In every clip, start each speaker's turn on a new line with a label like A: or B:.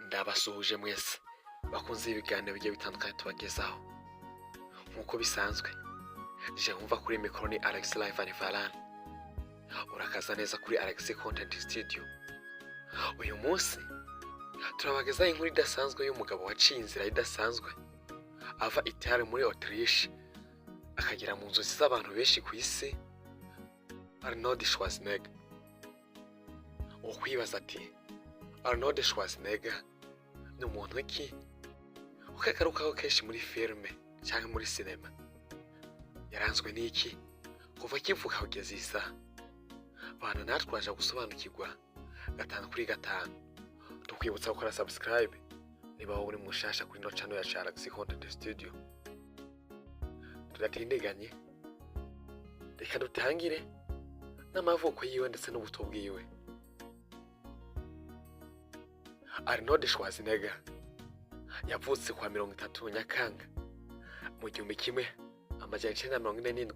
A: Ndabasuhuje mwese bakunze ibiganiro bigiye bitandukanye tubagezaho nk'uko bisanzwe je nkumva kuri mikoro ni Alex Live and Varan. Urakaza neza kuri Alex Content Studio. Uyu munsi turabagezaho inkuru idasanzwe y'umugabo waciye inzira idasanzwe ava Italy muri Autriche akagera mu nzozi z'abantu benshi ku isi, Arnold Schwarzenegger. Ukwibaza ati Arnold Schwarzenegger ni umuntu ki ukagarukaho kenshi muri filime cyangwa muri sinema? Yaranzwe n'iki kuva kivuka kugeza isa? Bana natwe twaje gusobanukirwa gatanu kuri gatanu. Tukwibutsa gukora subscribe niba wowe uri mushasha kuri no channel ya Alex Content Studio. Turatindiganye, reka dutangire n'amavuko yiwe ndetse n'ubuto bwiwe. Arnold Schwarzenegger yavutse kwa 30 Nyakanga mu 1947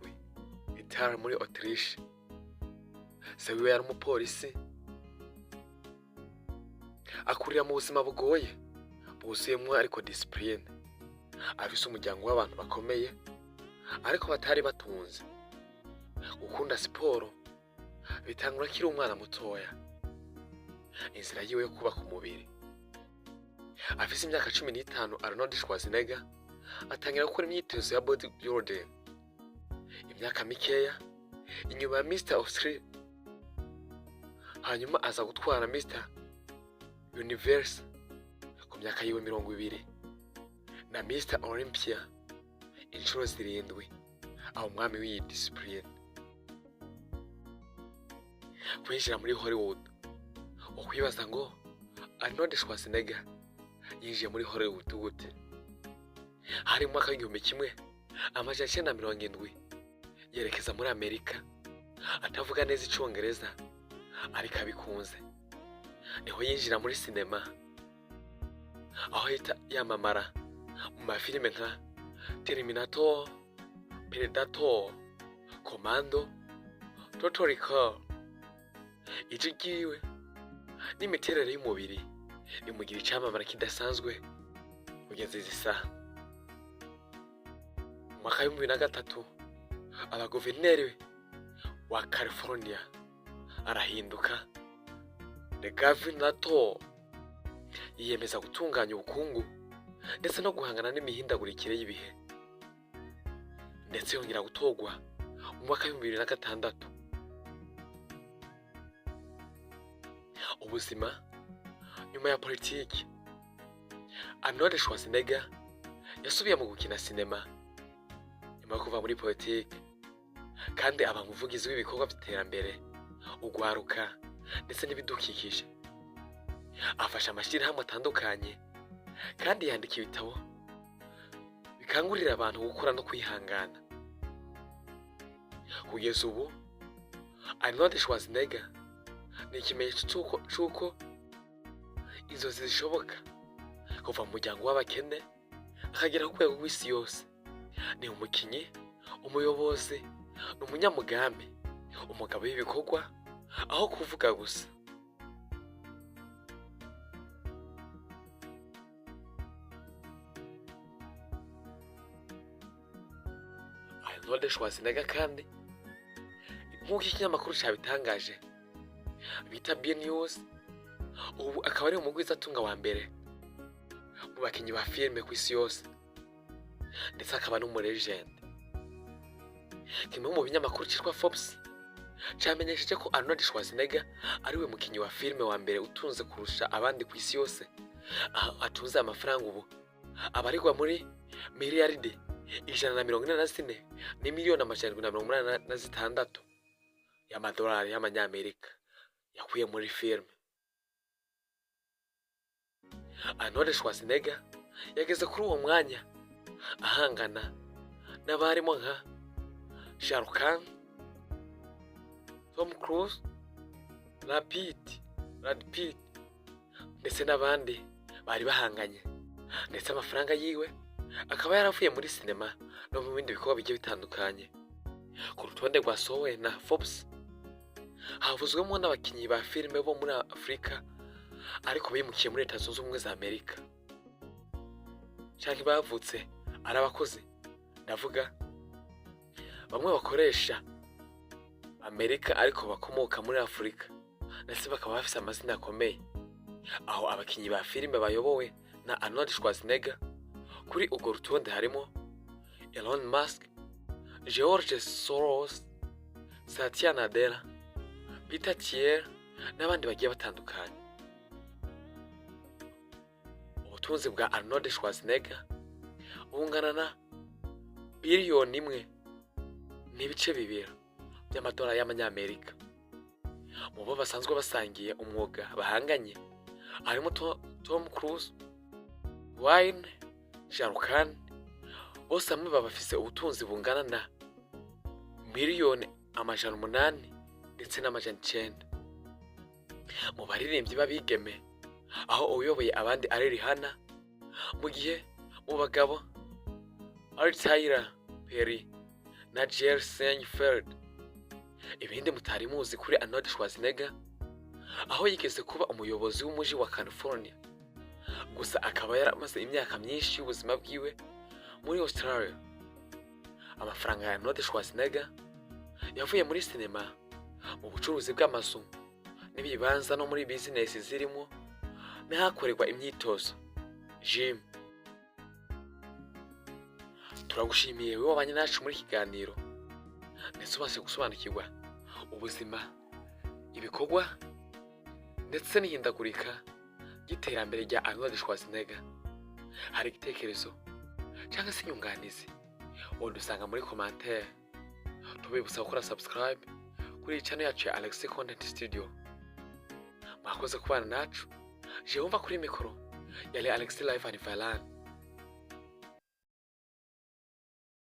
A: Italy muri Autriche. Se wiwe yari umupolisi, akurira mu buzima bugoye buzuyemo ariko discipline. Afise umuryango w'abantu bakomeye ariko batari batunze. Gukunda siporo bitangura kiri umwana mutoya. Inzira yiwe yo kubaka umubiri. Afise imyaka 15, Arnold Schwarzenegger atangira gukora imyitozo ya bodybuilding. Imyaka mikeya inyuma ya Mr. Austria, hanyuma aza gutwara Mr. Universe ku myaka yiwe 20 na Mr. Olympia inshuro 7, aho umwami w'iyi discipline. Kwinjira muri Hollywood, ukwibaza ngo Arnold Schwarzenegger yinjiye muri Hollywood gute? Hari mu mwaka w'1970 yerekeza muri Amerika, atavuga neza icyongereza ariko abikunze. Niho yinjira muri sinema, aho yamamara mu mafilime nka Terminator, Predator, Commando, Total Recall. Ijwi ryiwe n'imiterere y'umubiri bimugira icyamamara kidasanzwe kugeza izi saha. Mu mwaka w'2003 aba guverineri wa California arahinduka. The Governor yiyemeza gutunganya ubukungu ndetse no guhangana n'imihindagurikire y'ibihe, ndetse yongera gutogwa mu mwaka w'2006. Ubuzima nyuma ya politiki. Arnold Schwarzenegger yasubiye mu gukina sinema nyuma yo kuva muri politiki, kandi aba umuvugizi w'ibikorwa by'iterambere, ugwaruka ndetse n'ibidukikije. Afasha amashyirahamwe atandukanye kandi yandika ibitabo bikangurira abantu gukora no kwihangana. Kugeza ubu Arnold Schwarzenegger ni ikimenyetso cy'uko inzozi zishoboka. Kuva mu muryango w'abakene akagera ku rwego rw'isi yose. Ni umukinnyi, umuyobozi, n'umunyamugambi, umugabo w'ibikorwa aho kuvuga gusa. Arnold Schwarzenegger kandi nk'uko ikinyamakuru cyabitangaje bita B News, ubu akaba ari umugwizatunga wa mbere mu bakinnyi ba filime ku isi yose, ndetse akaba n'umulegend. Kimwe mu binyamakuru cyitwa Forbes cyamenyesheje ko Arnold Schwarzenegger ari we mukinnyi wa filime wa mbere utunze kurusha abandi ku isi yose. Atunze amafaranga ubu abarirwa muri miliyaridi 144 n'imiliyoni 786 y'amadolari y'amanyamerika yakuye muri filime. Arnold Schwarzenegger yageze kuri uwo mwanya ahangana n'abarimo nka Shah Rukh Khan, Tom Cruise, Brad Pitt ndetse n'abandi bari bahanganye. Ndetse amafaranga yiwe akaba yaravuye muri sinema no mu bindi bikorwa bigiye bitandukanye. Ku rutonde rwasohowe na Forbes havuzwemo n'abakinnyi ba filime bo muri Afurika ariko bimukiye muri Leta Zunze Ubumwe za Amerika, canke bavutse ari abakozi. Ndavuga bamwe bakoresha Amerika ariko bakomoka muri Afurika, ndetse bakaba bafise amazina akomeye, aho abakinyi ba filime bayobowe na Arnold Schwarzenegger. Kuri urwo rutonde harimo Elon Musk, George Soros, Satya Nadella, Peter Thiel n'abandi bagiye batandukanye. Ubutunzi bwa Arnold Schwarzenegger bungana na biliyoni 1.2 by'amadolari y'amanyamerika. Mu bo basanzwe basangiye umwuga bahanganye harimo Tom Cruise, Wayne, Shah Rukh Khan. Bose hamwe bafise ubutunzi bungana na miliyoni 800 ndetse n'900. Mu baririmbyi babigeme, aho uyoboye abandi ari Rihanna, mu gihe mu bagabo ari Tyler Perry na Jerry Seinfeld. Ibindi mutari muzi kuri Arnold Schwarzenegger, aho yigeze kuba umuyobozi w'umuji wa California, gusa akaba yaramaze imyaka myinshi y'ubuzima bwiwe muri Australia. Amafaranga ya Arnold Schwarzenegger yavuye muri sinema, mu bucuruzi bw'amazu n'ibibanza no muri business zirimo n'ahakorerwa imyitozo gym. Turagushimiye wowe wabanye nacu muri kiganiro, ndetse ubashe gusobanukirwa ubuzima, ibikorwa ndetse n'ihindagurika ry'iterambere rya Arnold Schwarzenegger. Hari igitekerezo cyangwa se inyunganizi, udusanga muri commentaire. Tubibutsa gukora subscribe kuri channel yacu ya Alex Content Studio. Mwakoze kubana nacu. Je wumva kuri mikoro yali Alex Live and Violin.